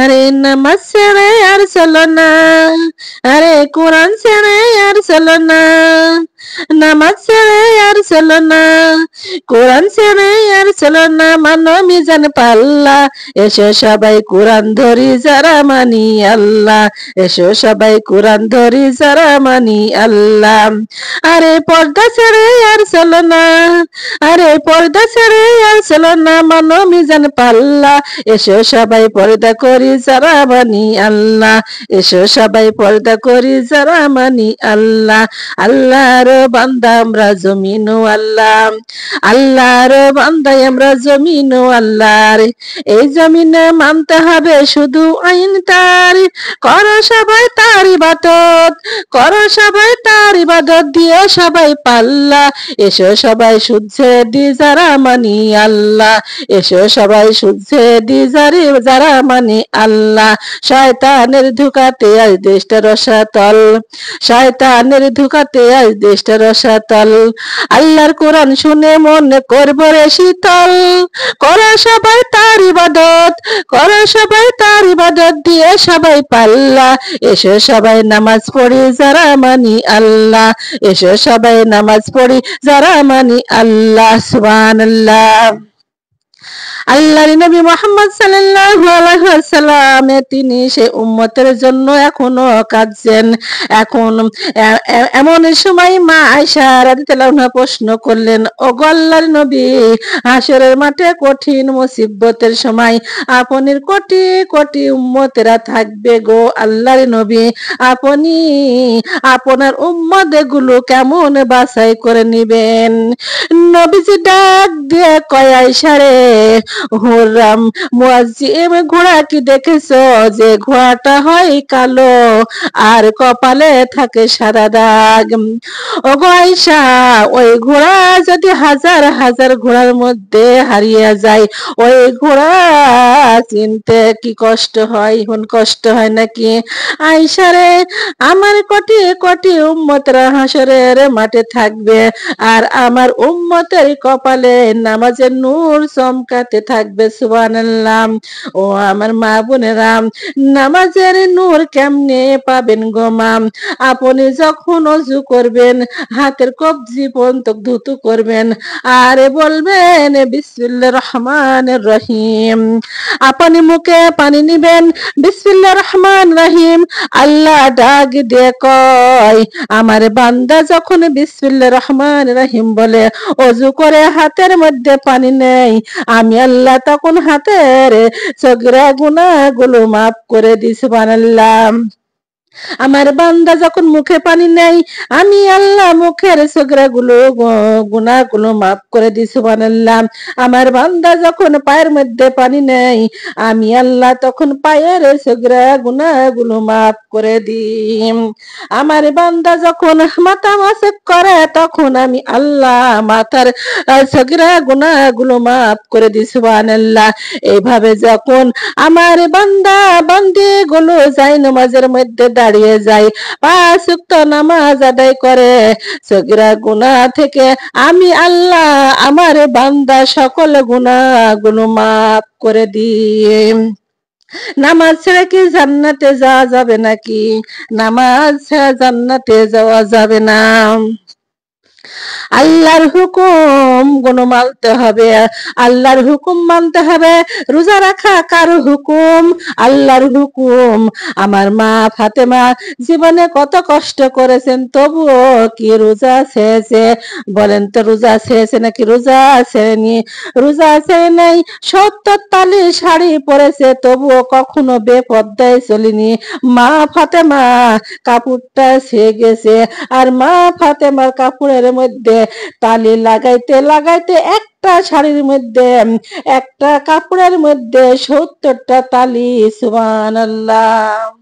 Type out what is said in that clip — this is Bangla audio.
আরে নামাজ ছেড়ে আর চলো না, আরে কোরআন ছেড়ে আর চলো না, নামাজ ছেড়ে আর চলো না, কোরআন ছেড়ে আর চলো না, মানো মিজান পাল্লা, এসো সবাই কোরআন ধরি যারা মানি আল্লাহ, এসো সবাই কোরআন ধরি যারা মানি আল্লাহ। আরে পর্দা ছেড়ে আর চলো না, আরে পর্দা ছেড়ে আর চলো না, মানো মিজান পাল্লা, এসো সবাই পর্দা করি যারা মানি আল্লাহ, এসো সবাই পর্দা করি যারা মানি আল্লাহ। আল্লাহর বান্দা আমরা জমিন আল্লাহ, আল্লাহর বান্দা আমরা জমিন আল্লাহর, এই জমিনে মানতে হবে শুধু আইন তার, করো সবাই তার ইবাদত, করো সবাই তার ইবাদত দিয়ে সবাই পাল্লা, এসো সবাই শুদ্ধে দি যারা মানি আল্লাহ, এসো সবাই শুদ্ধে দি যারা মানি আল্লাহ। শয়তানের ধোঁকাতে আজ দেশটা রসাতল, শয়তানের ধোঁকাতে আজ দেশটা রসাতল, আল্লাহর কোরআন শুনে মন করব রে শীতল, করো সবাই তার ইবাদত, করো সবাই তার ইবাদত দিয়ে সবাই পাল্লা, এসো সবাই নামাজ পড়ি যারা মানি আল্লাহ, এসো সবাই নামাজ পড়ি যারা মানি আল্লাহ। সুবহানাল্লাহ। আল্লাহর নবী মুহাম্মদ সাল্লাল্লাহু আলাইহি ওয়াসাল্লাম তিনি সে উম্মতের জন্য এখনো কাঁদছেন। এখন এমন সময় মা আয়েশা রাদিয়াল্লাহু আনহা প্রশ্ন করলেন, ওগো আল্লাহর নবী, হাসরের মাঠে কঠিন মুসিবতের সময় আপনার কোটি কোটি উম্মতেরা থাকবে গো আল্লাহর নবী, আপনি আপনার উম্মতগুলো কেমন বাছাই করে নিবেন? নবীজি ডাক দিয়ে কয়, আয়েশা রে, হুররাম মুয়াজ্জিম ঘোড়া কি দেখেছো যে ঘোড়াটা হয় কালো আর কপালে থাকে সাদা দাগ? ওগো আয়েশা, ওই ঘোড়া যদি হাজার হাজার ঘোড়ার মধ্যে হারিয়ে যায়, ওই ঘোড়া চিনতে কি কষ্ট হয়? কষ্ট হয় নাকি? আয়েশা রে, আমার কোটি কোটি উম্মতরা হাসরের মাঠে থাকবে, আর আমার উম্মতের কপালে নামাজের নূর চমকাতে থাকবে। সুবহানাল্লাহ। ও আমার মা বোনেরা, নামাজের নূর কেমনে পাবেন গো মা? আপনি যখন ওযু করবেন হাতের কবজি পর্যন্ত ধুতু করবেন আর বলবেন বিসমিল্লাহির রহমানির রহিম, আপনি মুখে পানি নিবেন বিসমিল্লাহির রহমানির রহিম, আল্লাহ ডাক দিয়ে কয়, আমার বান্দা যখন বিসমিল্লাহির রহমানির রহিম বলে ওযু করে হাতের মধ্যে পানি নেই, আমি আল্লাহ তখন হাতের সগরা গুনাহগুলো মাফ করে দিই। সুবহানাল্লাহ। আমার বান্দা যখন মুখে পানি নেই, আমি আল্লাহ মুখের সগরা গুনাহগুলো মাফ করে দিই। সুবহানাল্লাহ। আমার বান্দা যখন পায়ের মধ্যে পানি নেই, আমি আল্লাহ তখন পায়ের সগরা গুনাহগুলো মাফ করে দিই। আমার বান্দা যখন মাথা মাসক করে, তখন আমি আল্লাহ মাথার সগরা গুনাহগুলো মাফ করে দিই। সুবহানাল্লাহ। এইভাবে যখন আমার বান্দা বান্দি গুলো যায় নামাজের মধ্যে দাঁড়িয়ে যায়, 5 ওয়াক্ত নামাজ আদায় করে, সগরা গুনাহ থেকে আমি আল্লাহ আমার বান্দা সকল গুনাহগুলো মাফ করে দিই। নামাজ ছেড়ে কি জান্নাতে যাওয়া যাবে নাকি? নামাজ ছাড়া জান্নাতে যাওয়া যাবে না। আল্লাহর হুকুম গুলো মানতে হবে, আল্লাহর হুকুম মানতে হবে। রোজা রাখা কার হুকুম? আল্লাহর হুকুম। আমার মা ফাতেমা জীবনে কত কষ্ট করেছেন, তবুও কি রোজা ছেড়েছে? বলেন তো, রোজা ছেড়েছে নাকি রোজা ছেড়েনি? রোজা ছেড়ে নেই, 70 তালি শাড়ি পরেছে, তবুও কখনো বেপর্দায় চলিনি। মা ফাতেমা কাপড়টা ছেয়ে গেছে, আর মা ফাতেমার কাপড়ের মধ্যে তালি লাগাইতে লাগাইতে একটা শাড়ির মধ্যে, একটা কাপড়ের মধ্যে 70টা তালি। সুবহানাল্লাহ।